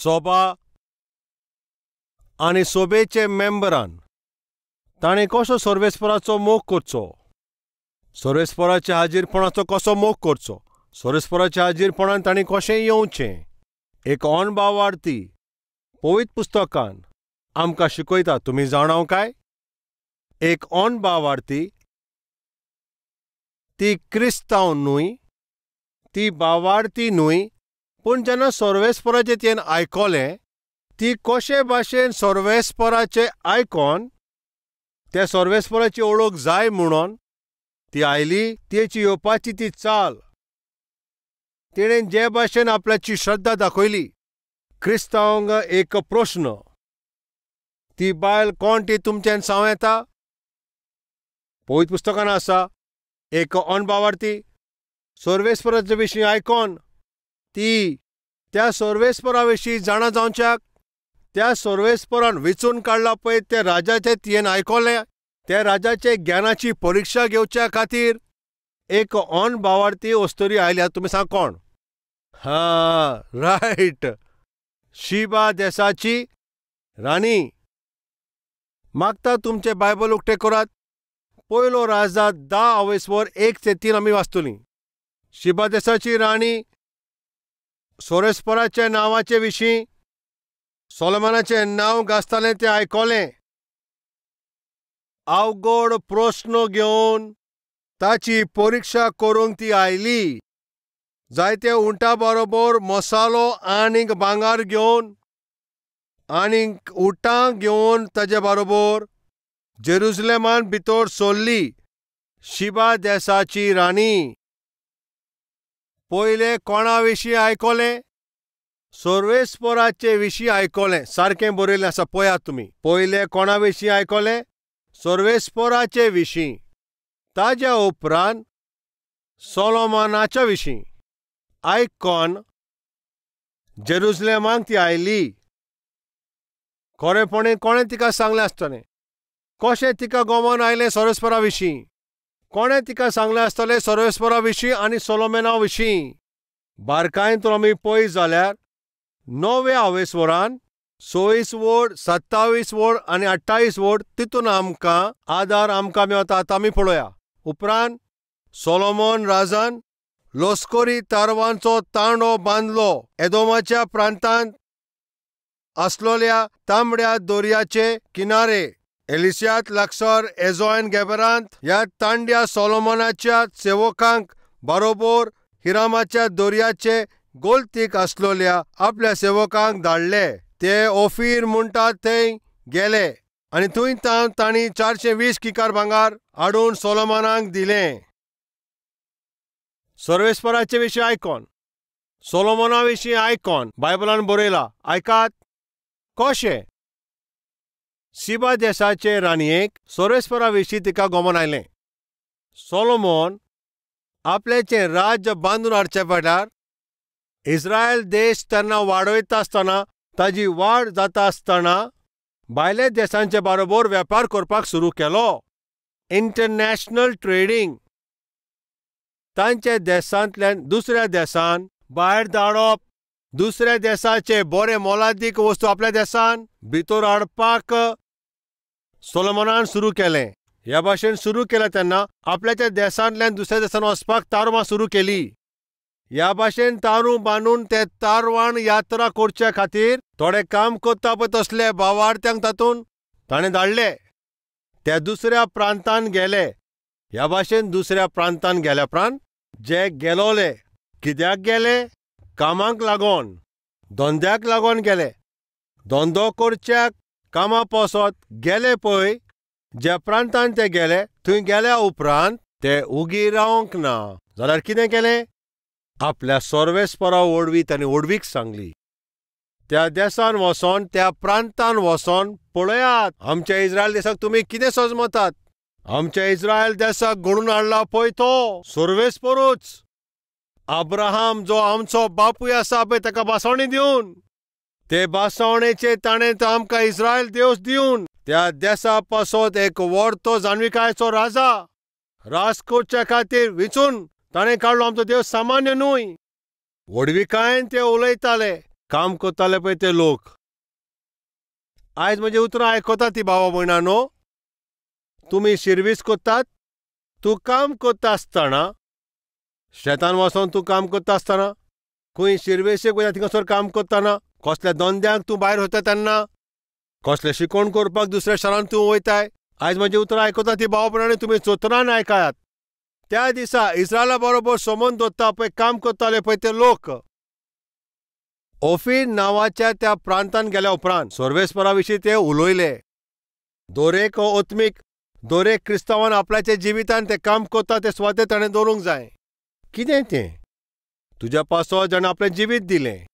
सोबा आनी सोबेचे मेंबरान ताणें कसो सर्वेस्पराचो मोग करचो, सर्वेस्पराच्या हाजीरपणाचो कसो मोग करचो, सर्वेस्पराच्या हाजीरपणान ताणें कशें येवचें, एक अणभावार्थी पवित्र पुस्तकान आमकां शिकयता. तुमी जाणाव काय? एक अणभावार्थी ती क्रिस्तांव न्हय, ती भावार्थी न्हय, पूण जेन्ना सर्वेस्पराचें तियेन आयकलें, ती कशे भाशेन सर्वेस्पराचें आयकोन त्या सर्वेस्पराची ओळख जाय म्हणून ती आयली. तिची येवपाची ती चाल, तिणें जे भाशेन आपल्याची श्रद्धा दाखयली. क्रिस्तांवांक एक प्रश्न, ती बायल कोण ती तुमच्यान सांगूं येता? पवित्र पुस्तकान आसा, एक अणभावार्थी सर्वेस्पराचे विशीं आयकोन ती त्या सर्वेस्परा विशीं जाणा जावच्याक त्या सर्वेस्परान वेंचून काडला पळय ते राजाचे तियेन आयकलें, त्या राजाचे ज्ञानाची परिक्षा घेवच्या खातीर एक अणभावार्थी वस्तुरी आयल्या. तुमी सांग कोण? रायट, शिबा देशाची राणी. मागता तुमचे बायबल उक्ते करात. पयलो राजा 10 1 ते 3 आमी वाचतलीं. शिबा देशाची राणी सर्वेस्पराच्या नांवाचे विशीं सोलोमनाचें नांव गाजतालें तें आयकलें. अवघड प्रस्न घेवन ताची परिक्षा करूंक ती आयली. जायते उंटा बरोबर मसालो आनीक भांगर घेवन आनीक उटां घेवन ताचे बरोबर जेरुसलेमान भितर सरली. शिबा देशाची राणी. पयले कोणा विशीं आयकलें? सर्वेस्पराचे विशीं आयकलें. सारकें बरयलें आसा, पळयात तुमी. पयले कोणा विशीं आयकलें? सर्वेस्पराचे विशीं. ताज्या उपरांत सोलोमनाच्या विशीं आयकोन जेरुसलेमाक ती आयली. खरेपणी कोणें तिका सांगलें आसतलें? कशें तिका गोमोन आयलें सर्वेस्परा विशीं? कोणें तिका सांगलें आसतलें सर्वेस्परा विशीं आनी सोलोमना विशीं? बारकायेन तर आमी पळयत जाल्यार 9व्या आवेस्वरान 26 वड, 27 वड आनी 28 वड तितून आमकां आदार मेवता. आतां आमी पळोवया. उपरांत सोलोमन राजान लश्करी तारवांचो तांडो बांदलो एदोमाच्या प्रांतांत आसलोल्या तांबड्या दर्याचे किनारे एलिसियांत लागसार एझोन गेबरांत. ह्या तांड्या सोलोमनाच्या सेवकांक बरोबर हिरामाच्या दर्याचे गोलतीक आसलोल्या आपल्या सेवकांक धाडले. ते ओफीर म्हणटात थंय गेले आनी थंय तांणी 420 किकार भांगर हाडून सोलोमनाक दिलें. सर्वेस्पराचे विशीं आयकोन, सोलोमना विशीं आयकोन बायबलान बरयला. आयकात कशें शिबा देशाचे राणयेक सर्वेस्परा विशीं तिका गोमोन आयलें. सोलोमन आपलेचें राज्य बांदून हाडचे फाटल्यार इस्रायल देश तेन्ना वाडयता आसतना, ताजी वाड जाता आसतना भायल्या देशांचे बरोबर वेपार करपाक सुरू केलो. International trading. तांचे देशांतल्यान दुसऱ्या देशांत भायर धाडप, दुसऱ्या देशाचे बरे मोलादीक वस्तू आपल्या देशांत भितर हाडपाक सोलोमनान सुरू केलें. ह्या भाशेन सुरू केलें तेन्ना आपल्याच्या देशांतल्यान दुसऱ्या देशांत वचपाक तारवां सुरू केलीं. ह्या भाशेन तारू बांदून ते तारवान यात्रा करचे खातीर थोडे काम करता पळय तसले भावार्थ्यांक तातूंत ताणें धाडले. ते दुसऱ्या प्रांतांत गेले. ह्या भाशेन दुसऱ्या प्रांतांत गेल्या उपरांत जे गेलोले, कित्याक गेले? कामाक लागून, धंद्याक लागून गेले. धंदो करच्याक कामा पासत गेले पळय, ज्या प्रांतांत ते गेले थंय गेल्या उपरांत ते उगी रावंक ना. जाल्यार कितें केलें? आपल्या सर्वेस्परा वडवी तांणी वडवीक सांगली. त्या देशान वचोन, त्या प्रांतान वचोन पळयात आमच्या इस्रायल देशाक तुमी कितें सजमतात. आमच्या इस्रायल देशाक घडून हाडला पळय तो सर्वेस्परूच. अब्राहम जो आमचो बापूय आसा पळय ताका बासवणी दिवन, ते बासवणेचे ताणें आमकां इस्रायल देश दिवन त्या देशा पासत एक व्हडतो जाणविकायेचो राजा राज करचे खातीर वेंचून ताणें काडलो. आमचो देव सामान्य न्हय. वडविकायेन ते उलयताले. काम करताले पळय ते लोक. आयज म्हजे उतरां आयकता ती भावा भयणांनो. तुमी शिर्वीस कोत्तात, तूं काम करता आसतना, शेतान वचोन तूं काम करता आसतना, खंय शिरवेशेक वयता थिंगासर काम करतना, कसल्या धंद्याक तूं भायर वता तेन्ना, कसलें शिकोण करपाक दुसऱ्या शारांत तूं वयताय. आयज म्हजें उतरां आयकता ती भावा भयणांनो, तुमी चोतरान आयकात. त्या दिसा इस्रायला बरोबर संबंद दवरता पळय काम करताले पळय ते लोक. ओफीर नांवाच्या त्या प्रांतान गेल्या उपरांत सोर्वेस्परा विशीं ते उलयले. दोरेक ओत्मीक दोरेक क्रिस्तांवान आपल्याच्या जिवितान ते काम करता ते स्वातें ताणें दवरूंक जाय. कितें तें? तुज्या पासो जाणें आपलें जिवीत दिलें.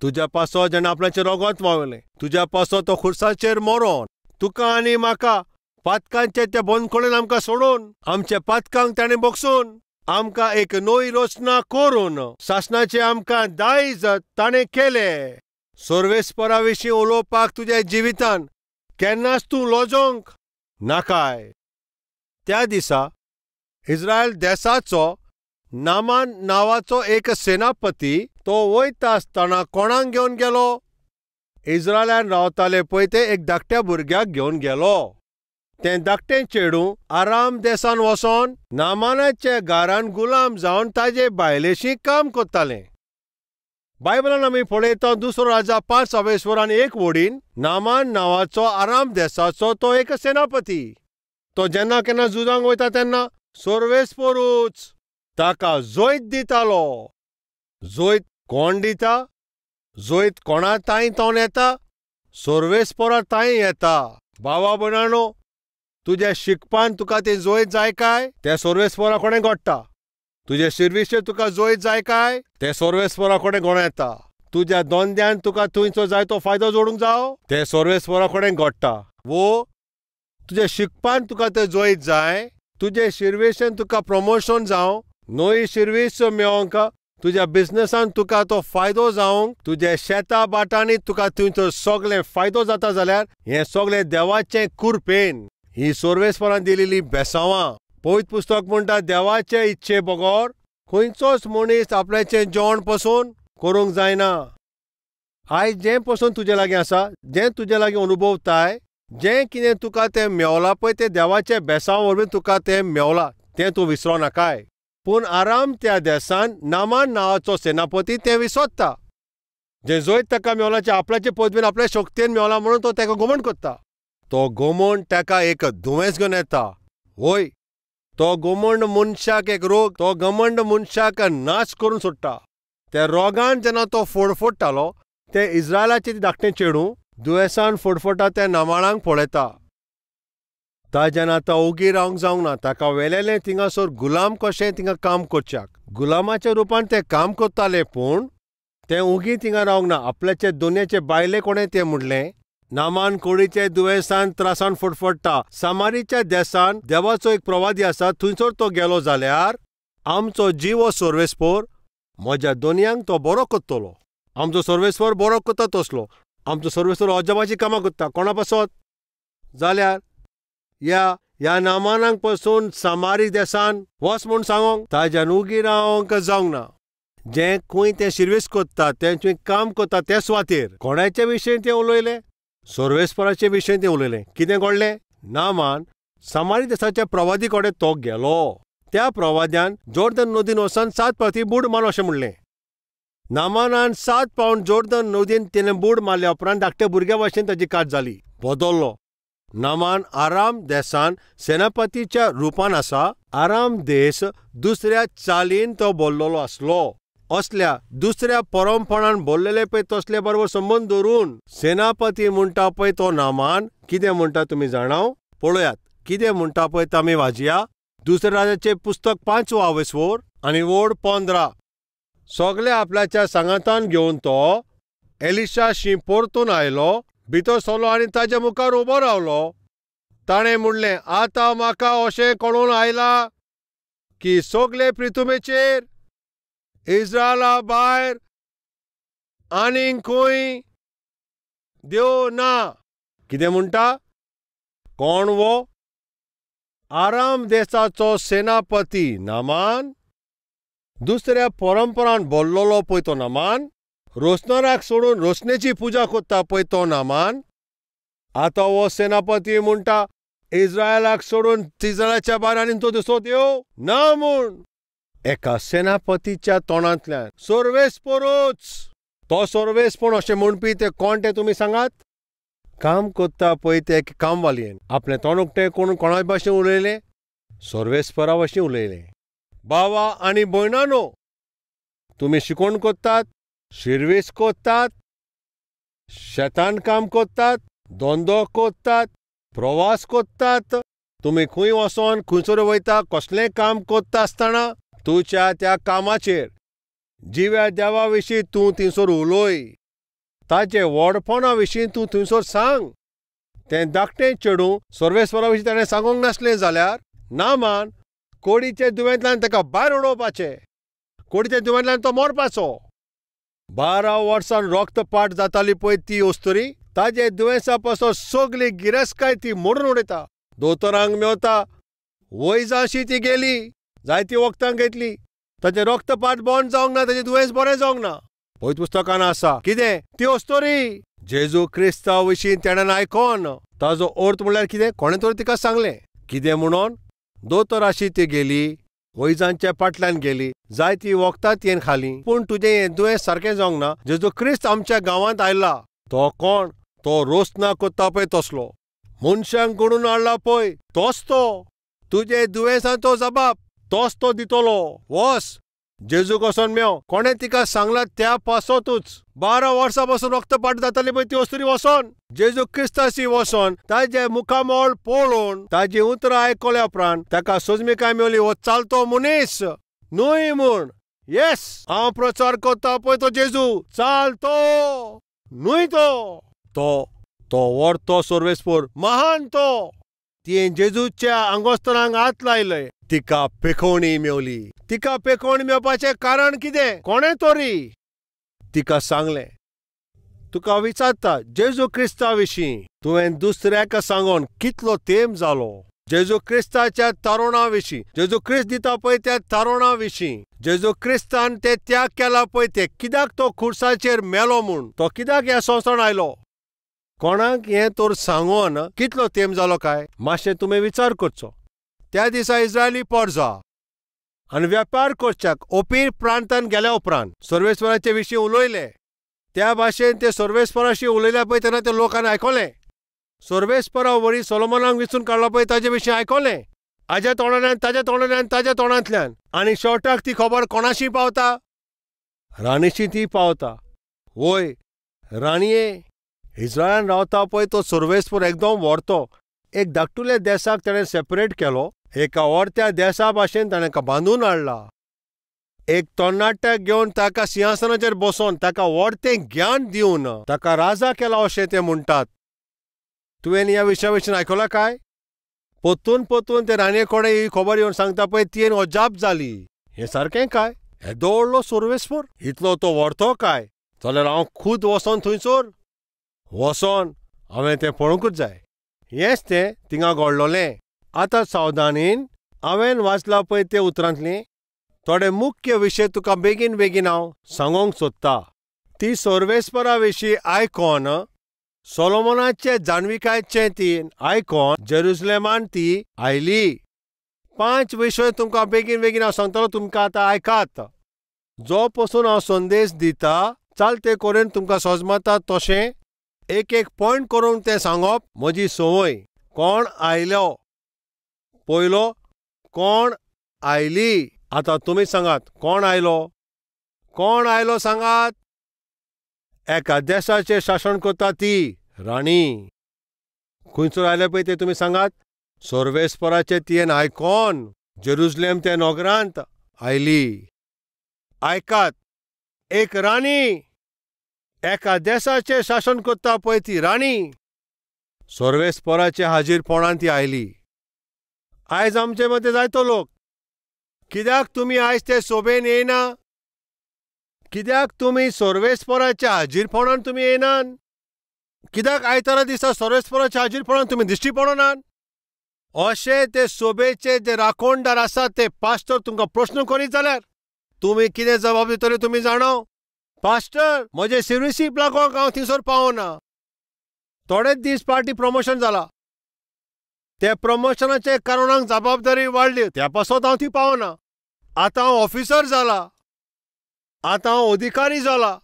तुज्या पासो जाणें आपल्याचें रगत व्हांवलें. तुज्या पासो तो खुर्साचेर मरोन तुका आनी म्हाका पातकांचे त्या बंदखणेन आमकां सोडून, आमच्या पातकांक ताणें बोगसून, आमकां एक नवी रचना करून शासनाचे आमकां दायज ताणें केले. सोर्वेस्परा विशीं उलोवपाक तुज्या जिवितान केन्नाच तूं लजोंक नाकाय. त्या दिसा इस्रायल देशाचो नामान नांवाचो एक सेनापती तो वयता आसतना कोणाक घेवन गेलो? इस्रायलान रावताले पळय ते एक धाकट्या भुरग्याक घेवन गेलो. तें धाकटें चेडूं आराम देशान वचोन नामानाच्या घरान गुलाम जावन ताजे बायलेशीं काम करतालें. बायबलान आमी पळयता दुसरो राजा 5:21 वडीन नामान नांवाचो आराम देशाचो तो एक सेनापती. तो जेन्ना केन्ना झुजांक वयता तेन्ना सोर्वेस्पोरूच ताका जोयत दितालो. जोयत कोण दिता? जोयत कोणा ताई तोन येता? सोर्वेस्पोरा ताई येता. भावा भयणांनो, तुज्या शिकपान तुका ती जोयत जाय काय? ते सोर्वेस्पोरा कोणें घडटा. तुजे शिर्विशेर तुका जोयत जाय काय? ते सोर्वेस्पोरा कोणें घडोवन येता. तुज्या धंद्यान तुका थंयचो जाय तो फायदो जोडूंक जावो, ते सोर्वेस्पोरा कोणें घडटा. वो तुजे शिकपान तुका ते जोयत जाय, तुजे शिर्वेशेन तुका प्रमोशन जावं, नवी शिर्वीस मेळोंक, तुज्या बिझनेसान तुका तो फायदो जावंक, तुजे शेता बाटांनी तुका थंयचो सगळें फायदो जाता जाल्यार हें सगळें देवाचें कृपेन. ही सोर्वेस्परान दिलेली बेसांवां. पवित्र पुस्तक म्हणटा देवाचे इच्छे बगोर खंयचोच मनीस आपल्याचें जेवण पसून करूंक जायना. आयज जें पसून तुजे लागीं आसा, जें तुजे लागीं अनुभवताय, जें कितें तुका तें मेवलां पळय तें देवाचे बेसांव वरवीं तुका तें मेवलां, तें तूं विसरो नाकाय. पूण आराम त्या देशान नामान नांवाचो सेनापती तें विसरता. जें जोयत ताका मेवलां तें आपल्याचे पदवेन आपल्या शक्तीन मेवलां म्हणून तो ताका घुमंड करता. तो घुमंड ताका एक दुयेंस घेवन येता. वय, तो घुमंड मनशाक एक रोग, तो घमंड मनशाक नाश करून सोडटा. त्या रोगान जेन्ना तो फडफडटालो ते इस्रायलाचें धाकटें चेडूं दुयेंसान फडफडटा तें नामाळांक पळयता. ताजेन आतां ओगी रावंक जावंक ना. ताका वेलेलें थिंगासर गुलाम कशें थिंगा काम करच्याक. गुलामाच्या रुपान ते काम करताले पूण तें ओगी थिंगा रावंक ना. आपल्याचे दोनयेचे बायले कोणें तें म्हणलें. नामान कोडीचे दुयेंसान त्रासान फडफडटा. सामारीच्या देशान देवाचो एक प्रवादी आसा, थंयसर तो गेलो जाल्यार आमचो जीव सोर्वेस्पोर म्हज्या दोनयांक तो बरो करतलो. आमचो सोर्वेस्पोर बरो करता तसलो. आमचो सोर्वेस्पोर अजापाची कामां करता. कोणा पासत? जाल्यार ह्या नामानांक पासून सामारी देशान वच म्हूण सांगोंक ताज्यान उगी रावंक जावंक ना. जें खंय तें शिर्वेस करता, तें काम करता त्या सुवातेर कोणाच्या विशयी तें उलयलें? सोर्वेस्पराचे विशयी तें उलयलें. कितें घडलें? नामान सामारी देशाच्या प्रवादी कडेन तो गेलो. त्या प्रवाद्यान जोर्दन नदीन वचून 7 फावटी बूड मार अशें म्हणलें. नामानान 7 फावट जोर्दन नदीन तिणें बूड मारल्या उपरांत धाकट्या भुरग्या भाशेन ताची कात जाली. बदल्लो. नामान आराम देशान सेनापतीच्या रुपान आसा. आराम देश दुसऱ्या चालीन तो बोल्लोलो आसलो. असल्या दुसऱ्या परमपणान बोललेले पळय तसले बरोबर संबंद दवरून सेनापती म्हणटा पळय तो नामान कितें म्हणटा तुमी जाणाव? पळयात कितें म्हणटा पळय तें आमी वाजया. दुसऱ्या राजाचें पुस्तक 5:22 आनी वड 15. सगळे आपल्याच्या सांगातान घेवन तो एलिशाशी परतून आयलो, भितर सरलो आनी ताच्या मुखार उबो रावलो. ताणें म्हणलें, आतां म्हाका अशें कळून आयलां की सगळे पृथ्वीचेर इस्रायला भायर आनीक खंय देव ना. कितें म्हणटा? कोण वो? आराम देशाचो सेनापती नामान. दुसऱ्या परंपरान बोल्लोलो पळय तो नामान रोसनाराक सोडून रोसनेची पुजा कोत्ता पळय तो नामान, आतां हो सेनापती म्हणटा इस्रायलाक सोडून इस्रायलाच्या भायर आनी तो दिसत येवं ना म्हूण. एका सेनापतीच्या तोंडांतल्यान सर्वेस्परूच. तो सर्वेस्पूण अशें म्हणपी ते कोण ते तुमी सांगात? काम कोत्ता पळय ते कामवालीन आपलें तोंड उक्तें करून कोणा भाशेन उलयलें? सर्वेस्परा भाशेन उलयलें. भावा आनी भयणानो, तुमी शिकोण कोत्तात, शिर्वीस कोत्तात, शेतान काम कोत्तात, धंदो कोत्तात, प्रवास कोत्तात, तुमी खंय वचोन खंयसर वयता, कसलेंय काम कोत्ता आसतना तुज्या त्या कामाचेर जिव्या देवा विशीं तूं थंयसर उलय. ताचे व्हडपणा विशीं तूं थंयसर सांग. तें धाकटें चेडूं सर्वेस्परा विशीं ताणें सांगूंक नासलें जाल्यार नामान कोडीचे दुयेंतल्यान ताका भायर उडोवपाचें. कोडीच्या दुयेंतल्यान तो मरपाचो. 12 वर्सां रक्तपात जाताली पळय ती ओस्तरी, ताजे दुयेंसा पासत सगळी गिरेस्तकाय ती मोडून उडयता. दोतोरांक मेवता, वैजाशी ती गेली, जायती वखदां घेतली, ताचें रक्तपात बंद जावंक ना, ताचें दुयेंस बरें जावंक ना. पळयत पुस्तकान आसा कितें ती ओस्तोरी जेजू क्रिस्ता विशीं तेणेन आयकोन. ताजो अर्थ म्हणल्यार कितें? कोणें तरी तिका सांगलें. कितें म्हणून? दोतोराशी ती गेली, वैजांच्या फाटल्यान गेली, जायती वखदां तियेन खालीं, पूण तुजें हें दुयेंस सारकें जावंक ना. जेजू क्रिस्त आमच्या गांवांत आयला. तो कोण? तो रोसना कोत्ता पळय तसलो. मनशांक घडून हाडला पळय तोच तो. तुजे दुयेंसाचो जबाब तोच तो दितलो. वस जेजूक वचोन मेव. कोणें तिका सांगलां त्या पासतूच 12 वर्सां पासून रक्तपात जाताली पळय ती वस्तुरी वचोन जेजू क्रिस्ताशी वचोन ताजे मुखामोळ पळोवन ताजी उतरां आयकल्या उपरांत ताका सोजमीकाय मेवली. हो चालतो मनीस न्हय म्हूण. येस, हांव प्रचार करता पळय तो जेजू चालतो न्हय तो व्हरतो सर्वेस्पूर महान तो. तियें जेजूच्या आंगोस्तरांक हात लायले. तिका पेखवणी मेवली. तिका पेखवणी मेवपाचें कारण कितें? कोणें तरी तिका सांगलें. तुका विचारता जेजू क्रिस्ता विशीं तुवें दुसऱ्याक सांगोन कितलो तेंप जालो? जेजू क्रिस्ताच्या तरुणा विशीं, जेजू क्रिस्त दिता पळय त्या तरुणा विशीं, जेजू क्रिस्तान ते त्याग केला पळय ते कित्याक तो खुर्साचेर मेलो म्हूण, तो कित्याक ह्या संवसारान आयलो? कोणाक हें तर सांगोन कितलो तेंप जालो काय मातशें तुमी विचार करचो. त्या दिसा इस्रायली परजा आनी वेपार करच्याक ओपीर प्रांतान गेल्या उपरांत सर्वेस्पराचे विशीं उलयले. त्या भाशेन ते सर्वेस्पराशी उलयल्या पळय तेन्ना ते लोकांनी आयकलें. सर्वेस्परा वरी सोलोमोनाक विचून काडला पळय ताचे विशीं आयकलें. हाज्या तोंडांतल्यान ताज्या तोंडांतल्यान ताज्या तोंडांतल्यान. आनी शेवटाक ती खबर कोणाशी पावता? राणीशी ती पावता. वय राणये, इस्रायलान रावता पळय तो सर्वेस्पर एकदम व्हरतो. एक धाकटुल्या देशाक ताणें सेपरेट केलो. एका व्हरत्या देशा भाशेन ताणें बांदून हाडला. एक तरणाट्याक घेवन ताका सिंहासनाचेर बसोवन ताका व्हडतें ज्ञान दिवन ताका राजा केला अशें ते म्हणटात. तुवें ह्या विशया विशीं आयकलां काय? पोत्तून ते राणये कडेन ही खबर येवन सांगता पळय तियेन अजाप जाली. हें सारकें काय? येदो व्हडलो सर्वेस्पर इतलो तो व्हरतो काय? जाल्यार हांव खूद वचोन थंयसर वचोन हांवें तें पळोवंकूच जाय. हेंच तें थिंगा घडलोलें. आतां सावधानीन हांवें वाचलां पळय ते उतरांतलीं थोडे मुख्य विशय तुका बेगीन हांव सांगोंक सोदतां. ती सर्वेस्परा विशीं आयकोन सोलोमोनाचे जाणविकायेचें ती आयकोन जेरुसलेमान ती आयली. 5 विशय तुमकां बेगीन हांव सांगतलो. तुमकां आतां आयकात. जो पसून हांव संदेश दितां चालते करून तुमकां सोजमता तशें एक पॉयंट करून तें सांगप म्हजी संवय. कोण आयलो? पयलो कोण आयली? आतां तुमी सांगात कोण आयलो? कोण आयलो सांगात? एका देशाचें शासन करता ती राणी. खंयसर आयले पळय ते तुमी सांगात? सर्वेस्पराचे तियेन आयकोन जेरुसलेम ते नगरांत आयली. आयकात, एक राणी एका देशाचें शासन करता पळय ती राणी सर्वेस्पराचे हाजीरपणान ती आयली. आयज आमचे मदें जायतो लोक कित्याक तुमी आयज ते सोबेन येयना? कित्याक तुमी सर्वेस्पराच्या हाजीरपणान तुमी येयनात? कित्याक आयतारा दिसा सर्वेस्पराच्या हाजीरपणान तुमी दिश्टी पडनात? अशें ते सोबेचे जे राखणदार आसात ते पास्टर तुमकां प्रश्न करीत जाल्यार तुमी कितें जबाब दितले तुमी जाणो? पास्टर म्हजे सर्विसीक लागून हांव थिंगसर पावना. थोडेच दीस पार्टी प्रमोशन जाला. त्या प्रमोशनाचे कारणाक जबाबदारी वाडली त्या पासत हांव थी पावना. आतां हांव ऑफिसर जाला. आतां हांव अधिकारी जाला.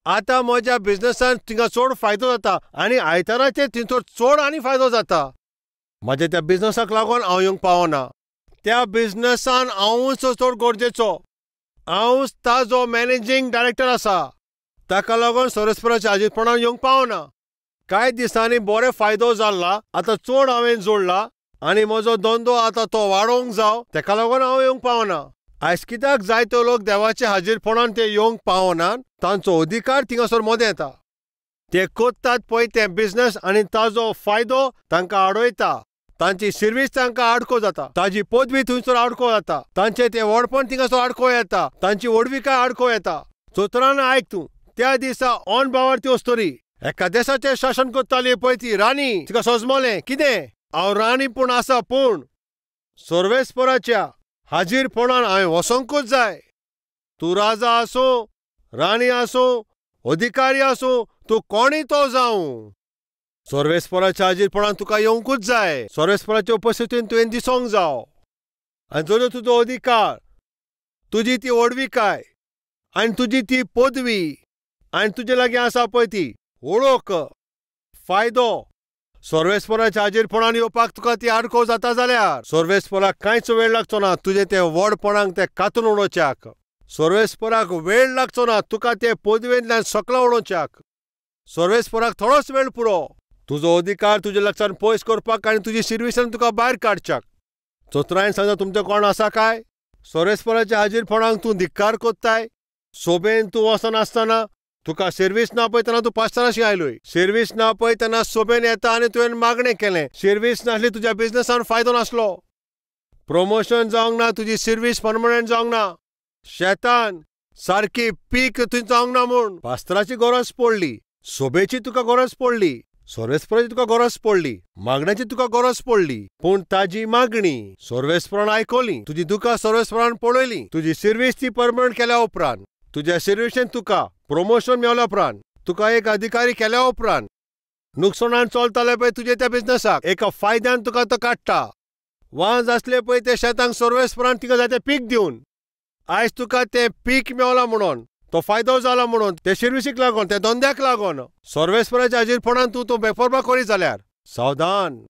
आतां म्हज्या बिझनसान थिंगा चड फायदो जाता आनी आयताराचेर थिंचो चड आनी फायदो जाता. म्हज्या त्या बिझनसाक लागून हांव येवंक पावना. त्या बिझनसान हांवूच चड गरजेचो. हांवूच ताजो मॅनेजिंग डायरेक्टर आसा. ताका लागून सर्वेस्पराच्या हाजीरपणान येवंक पावना. कांय दिसांनी बरो फायदो जाल्ला. आतां चड हांवें जोडला आनी म्हजो धंदो आतां तो वाडोवंक जावं ताका लागून हांव येवंक पावना. आयज कित्याक जायते लोक देवाच्या हाजीरपणान ते येवंक पावनात? तांचो अधिकार थिंगासर मोदें येता. ते कोत्तात पळय तें बिझनस आनी ताजो फायदो तांकां आडयता. तांची सर्वीस तांकां आडको जाता. ताजी पदवी थंयसर आडको जाता. तांचें तें व्हडपण थिंगासर आडको येता. तांची व्हडविकाय आडको येता. चोतरान आयक तूं, त्या दिसा ऑन बावर ती वस्तोरी एका देशाचेर शासन करताली पळय ती राणी. तिका सजमलें कितें? हांव राणी पूण आसा पूण सर्वेस्पराच्या हाजीरपणान हांवें वसोंकूच जाय. तूं राजा आसूं, राणी आसूं, अधिकारी आसूं, तूं कोणूय तो जावं, सर्वेस्पराच्या हाजीरपणान तुका येवंकूच जाय. सर्वेस्पराचे उपस्थितीन तुवें दिसोंक जावो. आनी जो तुजो अधिकार, तुजी ती व्हडविकाय आनी तुजी ती पदवी आनी तुजे लागीं आसा पळय ती वळख, फायदो, सर्वेस्पराच्या हाजीरपणान येवपाक तुका ती आडको जाता जाल्यार सर्वेस्पराक कांयच वेळ लागचो ना तुजें तें व्हडपणाक तें कातून उडोवच्याक. सर्वेस्पराक वेळ लागचो ना तुका ते पदवेंतल्यान सकला उडोवच्याक. सर्वेस्पराक थोडोच वेळ पुरो तुजो अधिकार तुजे लागच्यान पयस करपाक आनी तुजी सर्विसान तुका भायर काडच्याक. चोतरायन सांगता तुमचें कोण आसा काय? सर्वेस्पराच्या हाजीरपणाक तूं धिक्कार कोत्ताय. सोबेन तूं वचनासतना तुका सर्वीस ना पळय तेन्ना तूं पास्टराशी आयलोय. सर्वीस ना पळय तेन्ना सोबेन येता आनी तुवें मागणें केलें. सर्वीस नासली तुज्या बिझनसान फायदो नासलो. प्रमोशन जावंक ना, तुजी सर्वीस परमनंट जावंक ना. शेतान सारकी पीक तुवें जावंक ना म्हूण पास्टराची गरज पडली. सोबेची तुका गरज पडली. सर्वेस्पराची तुका गरज पडली. मागण्याची तुका गरज पडली. पूण ताजी मागणी सर्वेस्परान आयकली. तुजी दुकां सर्वेस्परान पळयली. तुजी सर्वीस ती परमनंट केल्या उपरांत, तुज्या सर्विसेन तुका प्रमोशन मेवल्या उपरांत, तुका एक अधिकारी केल्या उपरांत, नुकसाणान चलताले पळय तुजे त्या बिझनसाक एका फायद्यान तुका तो काडटा. वाज आसले पळय ते शेतांक सर्वेस्परान तिका जाय तें पीक दिवन आयज तुका तें पीक मेवला म्हणून, तो फायदो जाला म्हणून, ते सर्विसीक लागून, त्या धंद्याक लागून सर्वेस्पराच्या हाजीरपणान तूं तो बेपरवा करी जाल्यार सावधान.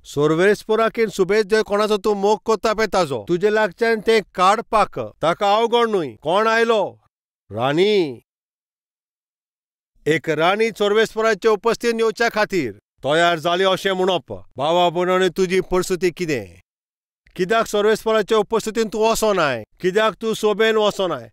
सर्वेस्पराकीन सुबेज जंय कोणाचो तूं मोग कोत्ता पळय ताजो तुजे लागच्यान तें काडपाक ताका अवघड न्हय. कोण आयलो? राणी. एक राणी सर्वेस्पराचे उपस्थितीन येवच्या खातीर तयार जाली अशें म्हणप. भावा भयणांनो, तुजी परिस्थिती कितें? कित्याक सर्वेस्पराचे उपस्थितीन तूं वचोनाय? कित्याक तूं सोबेन वचोनाय?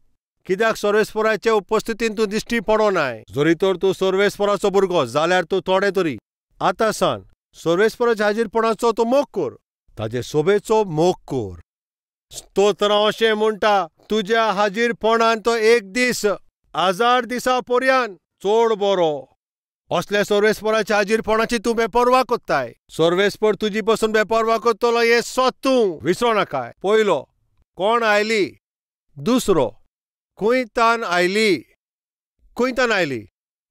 कित्याक सर्वेस्पराचे उपस्थितीन तूं दिश्टी पडोनाय? जरी तर तूं सर्वेस्पराचो भुरगो जाल्यार तूं थोडे तरी आतां सान सर्वेस्पराच्या हाजीरपणाचो तूं मोग कर. ताचे सोबेचो मोग कर. स्तोत्रां अशें म्हणटा, तुज्या हाजीरपणान तो एक दीस 1000 दिसां पर्यंत चड बरो. असल्या सर्वेस्पराच्या हाजीरपणाची तूं बेपरवा कोत्ताय. सर्वेस्पर तुजी पासून बेपरवा कोत्तलो हें स्वत तूं विसरो नाकाय. पयलो, कोण आयली? दुसरो, खुंयतान आयली?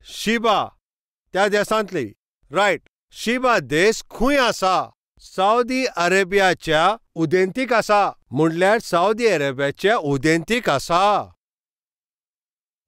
शिबा त्या देशांतली. रायट. शिबा देश खंय आसा? सौदी अरेबियाच्या उदेंतीक आसा. म्हणल्यार सौदी अरेबियाच्या उदेंतीक आसा.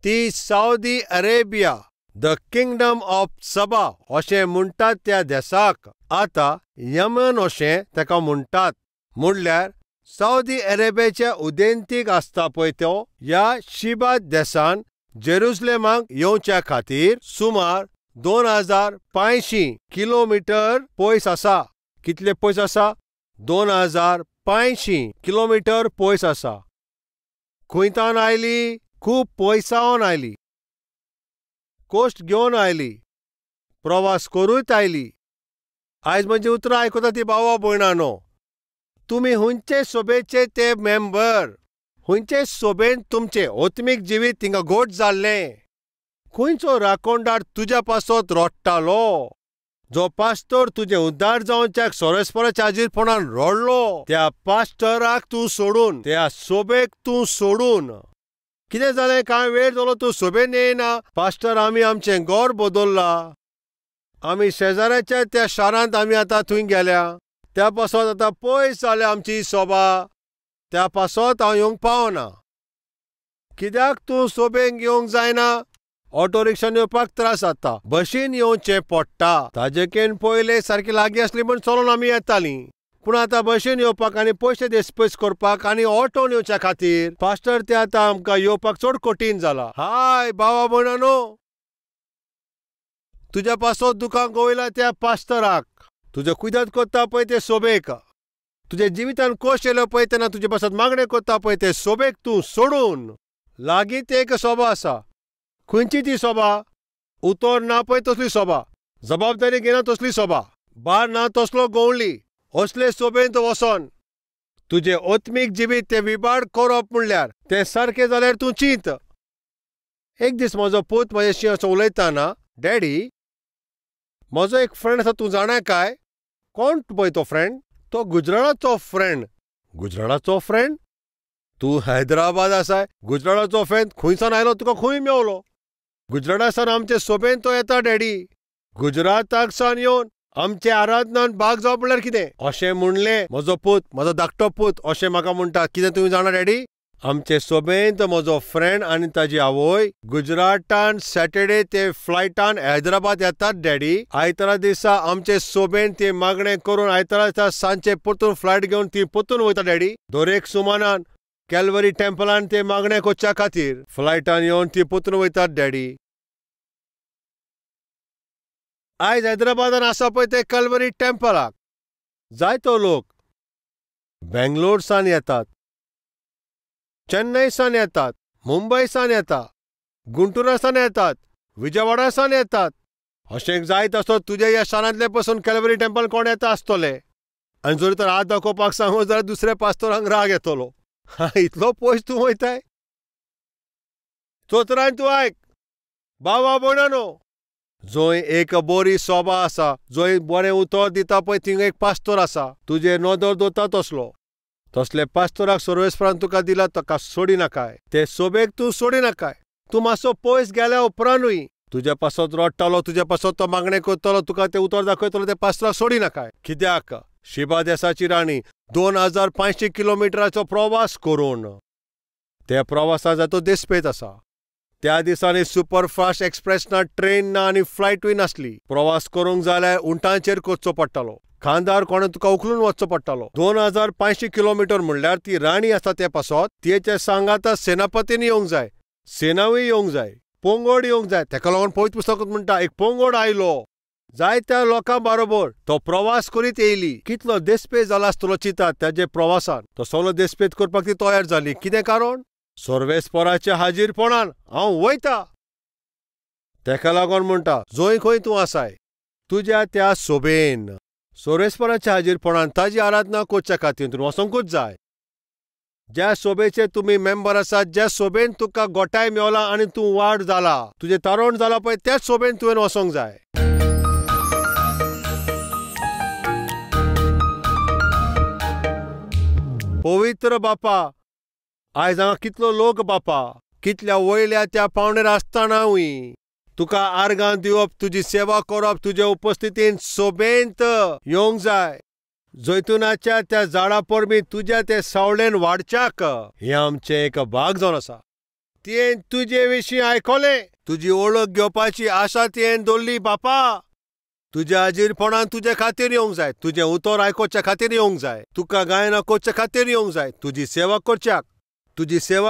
ती Saudi Arabia, the kingdom of Saba अशें म्हणटात त्या देशाक. आतां यमन अशें ताका म्हणटात. म्हणल्यार सौदी अरेबियाच्या उदेंतीक आसता पळय तो ह्या शिबा देशान जेरुसलेमाक येवच्या खातीर सुमार 2500 किलोमीटर पयस आसा. कितले पयस आसा? 2500 किलोमीटर पयस आसा. खंयतान आयली? खूब पयसावन आयली. कोस्ट घेवन आयली. प्रवास करूच आयली. आयज म्हजी उतरां आयकुता ती भावा भयणांनो, तुमी हुंचे सोबेचे ते मेंबर, हुंचे सोबेन तुमचें ओत्मीक जिवीत थिंगा घोट जाल्लें. खंयचो राखणदार तुज्या पासत रोडटालो? जो पास्टर तुजें उद्दार जावच्याक सर्वेस्पराच्या हाजीरपणान रोडलो, त्या पास्टराक तूं सोडून, त्या सोबेक तूं सोडून कितें जालें कांय वेळ जालो तूं सोबेन येयना. पास्टर आमी आमचें घर बदललां. आमी शेजाऱ्याच्या त्या शारांत आमी आतां थंय गेल्या. त्या पासत आतां पयस जाल्या आमची सोबा. त्या पासत हांव येवंक पावना. कित्याक तूं सोबेन घेवंक जायना? ऑटो रिक्षान येवपाक त्रास जाता. बशीन येवचें पडटा. ताजेकेन पयलें सारकी लागीं आसली म्हूण चलोन आमी येतालीं. पूण आतां बशीन येवपाक आनी पयशे दिसपयस करपाक आनी ऑटोन येवच्या खातीर पास्टर ते आतां आमकां येवपाक चड कठीण जाला. हाय भावा भयणानो, तुज्या पासत दुखांक वयला त्या पास्टराक. तुजो कुयदाद करता पळय ते सोबेक. तुज्या जिवितान कोश येयलो पळय तेन्ना तुजे पासत मागणें करता पळय ते सोबेक तूं सोडून लागींच एक सोबा आसा. खंयची ती सोबा? उतर ना पळय तसली सोबा. जबाबदारी घेना तसली सोबा. बार ना तसलो गवळी. असले सोबेंत वचोन तुजें ओत्मीक जिवीत तें विबाड करप म्हणल्यार तें सारकें जाल्यार तूं चिंत. एक दीस म्हजो पूत म्हाजेशी असो उलयताना, डॅडी, म्हजो एक फ्रेंड आसा तूं जाणा काय? कोण पळय तो फ्रेंड? तो गुजराताचो फ्रेंड. गुजराताचो फ्रेंड? तूं हैदराबाद आसाय. गुजराताचो फ्रेंड खंयसान आयलो तुका खंय मेवलो? गुजरातासान आमचे सोबेन तो येता डॅडी. गुजराताक सावन येवन आमचे आराधनान भाग जावप म्हणल्यार कितें? अशें म्हणलें म्हजो पूत, म्हजो धाकटो पूत अशें म्हाका म्हणटा. कितें तुवें जाणा डॅडी? आमचे सोबेंत म्हजो फ्रेंड आनी ताजी आवय गुजरातान सॅटर्डे ते फ्लायटान हैदराबाद येतात डॅडी. आयतारा दिसा आमचे सोबेन ती मागणें करून आयतारा दिसा सांजचे परतून फ्लायट घेवन ती परतून वयता डॅडी. दरेक सुमारान कॅल्वरी टेंपलान ते मागणें करच्या खातीर फ्लायटान येवन ती परतून वयतात डॅडी. आयज हैदराबादान आसा पळय ते कॅल्वरी टेंपलाक जायतो लोक बेंगलोरसान येतात, चेन्नईसान येतात, मुंबयसान येतात, गुंटुरासान येतात, विजयवाडासान येतात. अशें जायत आसत तुज्या ह्या शारांतले पसून कॅल्वरी टेंपल कोण येता आसतले. आनी जर तर हात दाखोवपाक सांगू जाल्यार दुसऱ्या पास्टरांक राग येतलो. इतलो पयस तूं वयताय? चोतरान तूं आयक भावा भयणानो, जंय एक बरी सोबा आसा, जंय बरें उतर दिता पळय थिंगा एक पास्टर आसा. तुजेर नदर दवरता तसलो. तसले पास्टराक सर्वेस्परान तुका दिला ताका सोडी नाकाय. ते सोबेक तूं सोडी नाकाय. तूं मातसो पयस गेल्या उपरांतूय तुज्या पासत रडटालो, तुज्या पासत तो मागणें करतलो, तुका ते उतर दाखयतलो, ते पास्टराक सोडी नाकाय. कित्याक? शिबा देसाची राणी 2500 किलोमिटराचो प्रवास करून त्या प्रवासान जातो देस्पेत आसा. त्या दिसांनी सुपरफास्ट एक्सप्रेस ना, ट्रेन ना आनी फ्लायटूय नासली. प्रवास करूंक जाल्यार उंटांचेर करचो पडटालो. खांदार कोणें तुका उखलून वचचो पडटालो. 2500 किलोमिटर म्हणल्यार ती राणी आसा ते पासत तिचे सांगाता सेनापतीन येवंक जाय, सेनावूय येवंक जाय, पोंगड येवंक जाय. तेका लागून पवित्र पुस्तकांत म्हणटा एक पोंगड आयलो. जायत्या लोकां बरोबर तो प्रवास करीत येयली. कितलो देस्पेत जाला आसतलो चिंतात त्याचे प्रवासान. तो सगळो देस्पेत करपाक ती तयार जाली. कितें कारण? सर्वेस्पराच्या हाजीरपणान हांव वयता. तेका लागून म्हणटा जंय खंय तूं आसाय तुज्या त्या सोबेन सर्वेस्पराच्या हाजीरपणान ताजी आराधना करच्या खातीर तूं वचोंकूच जाय. ज्या सोबेचे तुमी मेंबर आसात, ज्या सोबेन तुका गोठाय मेवला आनी तूं वाड जाला, तुजें तारण जाला पळय, त्याच सोबेन तुवें वचोंक जाय. पवित्र बापा, आयज हांगा कितलो लोक बापा, कितल्या वयल्या त्या पावणेर आसतनाय तुका आर्गां दिवप, तुजी सेवा करप, तुजे उपस्थितीन सोबेंत येवंक जाय. जैतुनाच्या त्या झाडा परबीं तुज्या ते सावळेन वाडच्याक हें आमचें एक भाग जावन आसा. तुवें तुजे विशीं आयकलें, तुजी ओळख घेवपाची आशा तुवें दवरली बापा. तुज्या हाजीरपणान तुजे खातीर येवंक जाय, तुजें उतर आयकोवच्या खातीर येवंक जाय, तुका गायना करच्या खातीर येवंक जाय, तुजी सेवा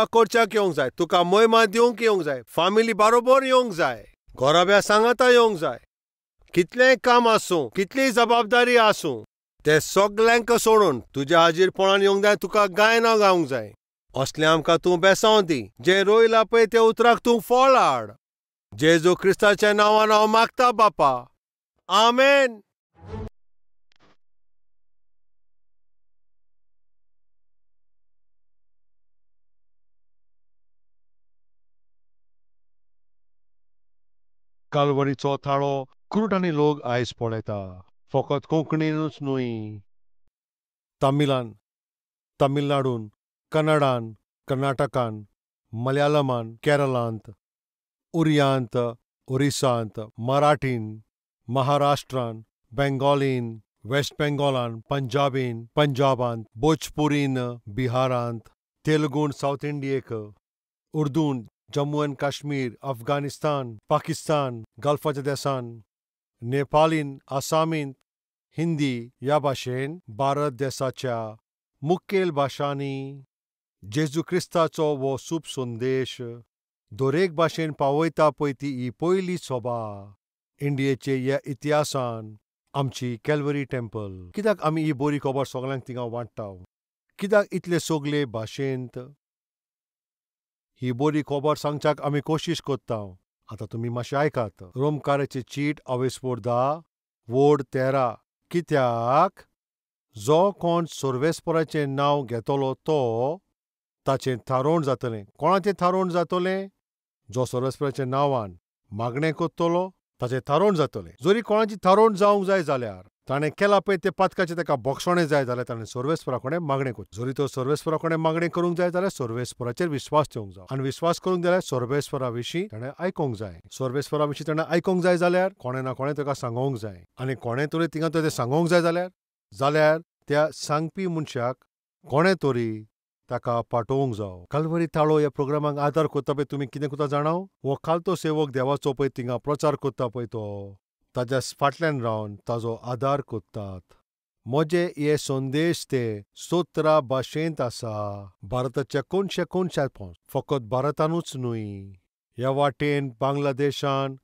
करच्याक येवंक जाय, तुका महिमा दिवंक येवंक जाय, फामिली बरोबर येवंक जाय, घराब्या सांगाता येवंक जाय. कितलेंय काम आसूं, कितलीय जबाबदारी आसूं, ते सगल्यांक सोडून तुज्या हाजीरपणान येवंक जाय. तुका गायना गावंक जाय. असलें आमकां तूं बेसांव दी. जें रोयलां पळय ते उतराक तूं फळ हाड. जेजू क्रिस्ताच्या नांवान हांव मागता बापा. आमेन. काल्वरीचो थाळो क्रूट आनी लोक आयज पळयता. फकत कोंकणीनूच न्हय, तामिलान, तामिळनाडून, कन्नडान, कर्नाटकान, मल्याळमान केरळांत, उरियांत, ओरिसांत, मराठीन, महाराष्ट्रान, बेंगॉलीन, वेस्ट बेंगॉलान, पंजाबीन, पंजाबांत, भोजपुरीन, बिहारांत, तेलुगून साऊथ इंडियेक, उर्दून जम्मू अँड काश्मीर, अफगाणिस्तान, पाकिस्तान, गल्फाच्या देशांत, नेपालीन, आसामींत, हिंदी ह्या भाशेन भारत देशाच्या मुखेल भाशांनी जेजू क्रिस्ताचो वो सूप संदेश दरेक भाशेन पावयता पळय ती ही पयली सभा इंडियेचे ह्या इतिहासान आमची कॅल्वरी टेंपल. कित्याक आमी ही बरी खबर सगळ्यांक थिंगा वांट्टाव? कित्याक इतले सगळे भाशेंत ही बरी खबर सांगच्याक आमी कोशिश कोत्ताव. आतां तुमी मातशें आयकात. रोमकाराचे चीट अवेस्पोर 10 वोड 13. कित्याक जो कोण सर्वेस्पराचें नांव घेतलो तो ताचें थारोवण जातलें. कोणाचें थारोवण जातलें? जो सर्वेस्पराच्या नांवान मागणें कोत्तलो ताचें थारोवण जातलें. जरी कोणाची थारोवण जावंक जाय जाल्यार ताणें केलां पळय तें पातकाचें ताका बोगसोणें जाय जाल्यार ताणें सर्वेस्परा कडेन मागणें करचें. जरी तो सर्वेस्परा कडेन मागणें करूंक जाय जाल्यार सर्वेस्पराचेर विस्वास ठेवंक जाय. आनी विस्वास करूंक जाल्यार सर्वेस्परा विशीं ताणें आयकूंक जाय. सर्वेस्परा विशीं ताणें आयकूंक जाय जाल्यार कोणें ना कोणें ताका सांगोंक जाय. आनी कोणें तरी थिंगा तें सांगोंक जाय जाल्यार त्या सांगपी मनशाक कोणें तरी ताका पाठोवंक जावो. कॅल्वरी ताळो ह्या प्रोग्रामाक आदार करता पळय तुमी कितें करता जाणां? हो खालतो सेवक देवाचो पळय थिंगा प्रचार करता पळय तो ताच्या फाटल्यान रावन ताचो आदार करतात. म्हजे हे संदेश ते 17 भाशेंत आसा. भारताच्या कोणशात फकत भारतानूच न्हय, ह्या वाटेन बांगलादेशान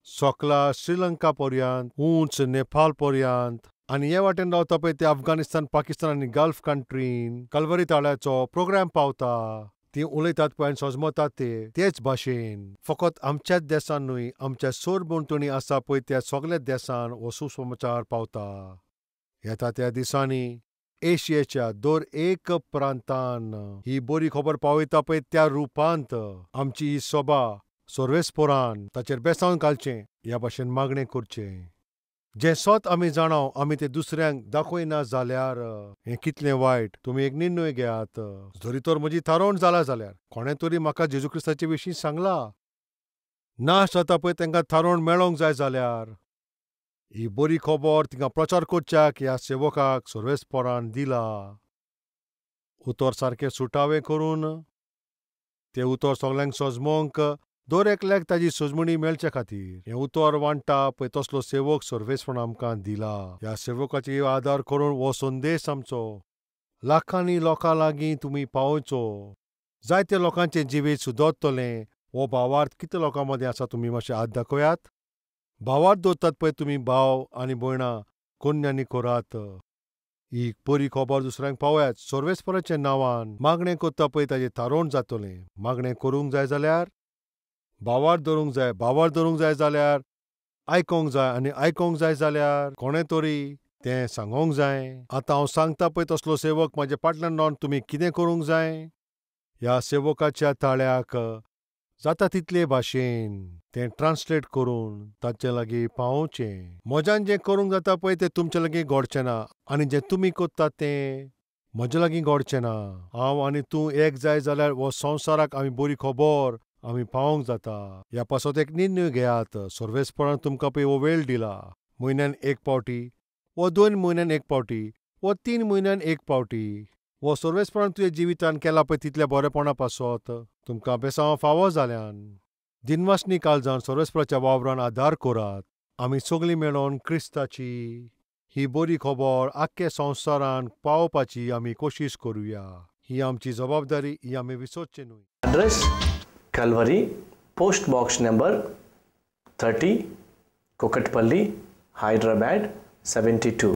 सोकला श्रीलंका पर्यंत, उंच नेपाल पर्यंत आनी हे वाटेन रावता पळय ते अफगाणिस्तान, पाकिस्तान आनी गल्फ कंट्रीन कॅल्वरी ताळ्याचो प्रोग्राम पावता. ती उलयतात पळय आनी सोजमतात तेच भाशेन. फकत आमच्याच देशान न्हय, आमच्या सोरभोंवतणी आसा पळय त्या सगळ्या देशान हो सुसमाचार पावता. येता त्या दिसांनी एशियेच्या दर एक प्रांतान ही बरी खबर पावयता पळय त्या रुपांत आमची ही सभा सर्वेस्परान ताचेर बेसांव घालचें ह्या भाशेन मागणें करचें. जें स्वत आमी जाणाव आमी तें दुसऱ्यांक दाखयना जाल्यार हें कितलें वायट. तुमी एक निर्णय घेयात. जरी तर म्हजी थारोवण जालां जाल्यार कोणें तरी म्हाका जेजू क्रिस्ताचे विशीं सांगलां. नाश जाता पळय तांकां थारोवण मेळोंक जाय जाल्यार ही बरी खबर तिंगा प्रचार करच्याक ह्या सेवकाक सर्वेस्परान दिला. उतर सारकें सुटावें करून तें उतर सगळ्यांक सोजमोवंक दर एकल्याक ताची सोजमणी मेळचे खातीर हें उतर वांट्टा पळय तसलो सेवक सर्वेस्परान आमकां दिला. ह्या सेवकाची आदार करून हो संदेश आमचो लाखांनी लोकां लागीं तुमी पावोवचो. जायत्या लोकांचें जिवीत सुदरतलें. हो भावार्थ कितल्या लोकां मदें आसा तुमी मातशें हात दाखयात. भावार्थ दवरतात पळय तुमी भाव आनी भयणां कोन्यांनी करात. ही बरी खबर दुसऱ्यांक पावयात. सर्वेस्पराच्या नांवान मागणें करता पळय ताचें थारोवण जातलें. मागणें करूंक जाय जाल्यार भावार्थ धरूंक जाय. भावार्थ धरूंक जाय जाल्यार आयकोंक जाय आनी आयकोंक जाय जाल्यार कोणें तरी तें सांगोंक जाय. आतां हांव सांगता पळय तसलो सेवक म्हाजे फाटल्यान रावन तुमी कितें करूंक जाय? ह्या सेवकाच्या ताळ्याक जाता तितले भाशेन तें ट्रान्सलेट करून तांचे लागीं पावोवचें. म्हज्यान जें करूंक जाता पळय तें तुमचे लागीं घडचें ना आनी जें तुमी करतात तें म्हजे लागीं घडचें ना. हांव आनी तूं एक जाय जाल्यार हो संवसाराक आमी बरी खबर आमी पावोवंक जाता. ह्या पासत एक निर्णय घेयात. सर्वेस्परान तुमकां पळय हो वेळ दिला. म्हयन्यान एक पावटी, वो 2 म्हयन्यान एक पावटी, वो 3 म्हयन्यान एक पावटी. वो सर्वेस्परान तुज्या जिवितान केलां पळय तितल्या बरेपणा पासत तुमकां बेसांव फावो जाल्यान दिनवासनी काळजान सर्वेस्पराच्या वावरान आदार करात. आमी सगळीं मेळोन क्रिस्ताची ही बरी खबर आख्ख्या संवसारान पावोवपाची आमी कोशिश करुया. ही आमची जबाबदारी. ही आमी विसरचे न्हय. Address Calvary, Post Box number 30, Kokatpalli, Hyderabad 72.